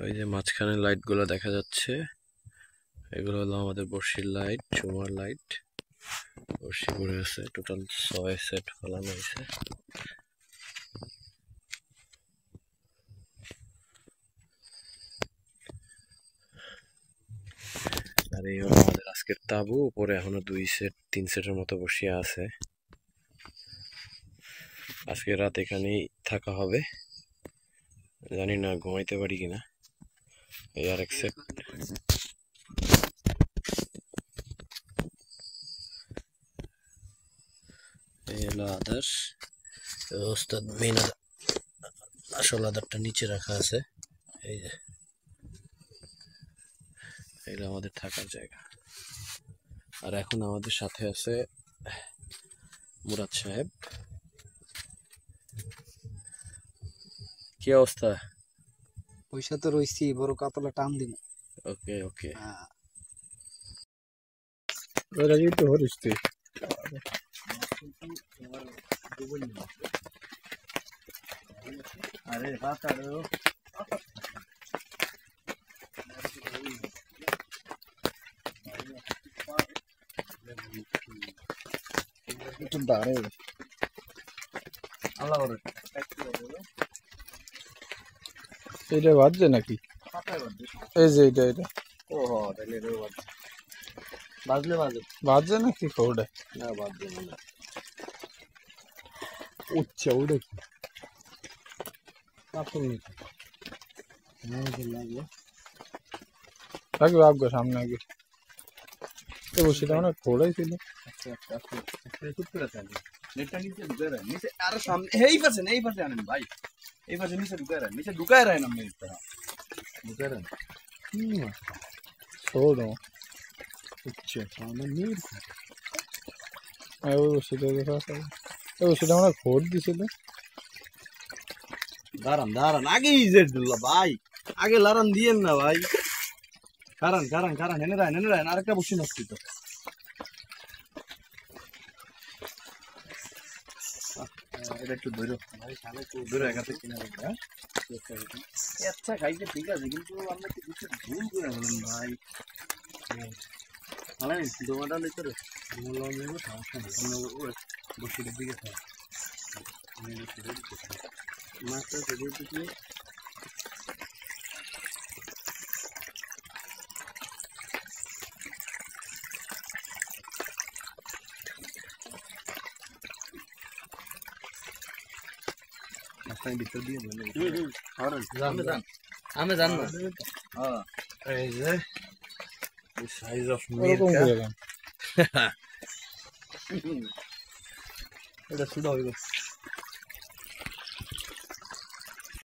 ওই যে মাঝখানে লাইটগুলো দেখা যাচ্ছে, এগুলো হলো আমাদের বড়শির লাইট, চুমার লাইট। বড়শি ঘুরে আছে, টোটাল 6 সেট ফেলানো হয়েছে। আর এই হলো আমাদের আজকের তাবু। উপরে এখনো 2 সেট 3 সেটের মতো বড়শি আছে। আজকে রাত এখানেই থাকা হবে, জানি না ঘুমাইতে পারি কিনা। এই আর এক সেট। এই হলো আদার, ওস্তাদ মেন আসল আদারটা নিচে রাখা আছে। এই যে এগুলো আমাদের থাকার জায়গা। আর এখন আমাদের সাথে আছে মুরাদ সাহেব। কি অবস্থা? পয়সা তো রইছি, বড় কাতলা টান দিন। ওকে ওকে। ওরা তো হরিস তুই। আরে বাতাড়ো একটু দাঁড়ে আল্লাহ এটা বাজছে নাকি? এই যে এটা এটা ও তাহলে বাজলে বাজে নাকি ওটা? না বাজছে না। উচ্চা ওটা কি লাগবে आपको সামনে আগে তো সেটা অনেক খোলাই ছিল। নেটটা নিচে ঢুকে রাখেন, নিচে আর সামনে এই পাশে আনেন ভাই, এই পাশে নিচে ঢুকায় রাখেন আপনি নেটটা ঢুকায় রাখেন। छोड़ो अच्छा सामने नीर आयो সেটা দেখা যায় তো সেটা আমরা খোদ দিছিল। দাঁড়ান দাঁড়ান আগে ইজেট দিল ভাই, আগে লারান দিয়েন না ভাই। কারণ কারণ কারণ এনে রায় আরেকটা বসে নষ্ট তো। এটা একটু ধরো ভাই, সামনে একটু ধরে একাতে কিনা রাখা। আচ্ছা খাইতে ঠিক আছে, কিন্তু আমরা কি কিছু ভুল করে বলেন ভাই। আলাই দোমাটা লইতে রে মোলা নেব সমস্যা নেই, ওই বসির দিকে থাক মাছটা ধরে দিকে। মাছটা ভিতর দিয়ে বলে আমি জানবো। হ্যাঁ এই যে সাইজ অফ মিল্ক এটা সুদা হইব।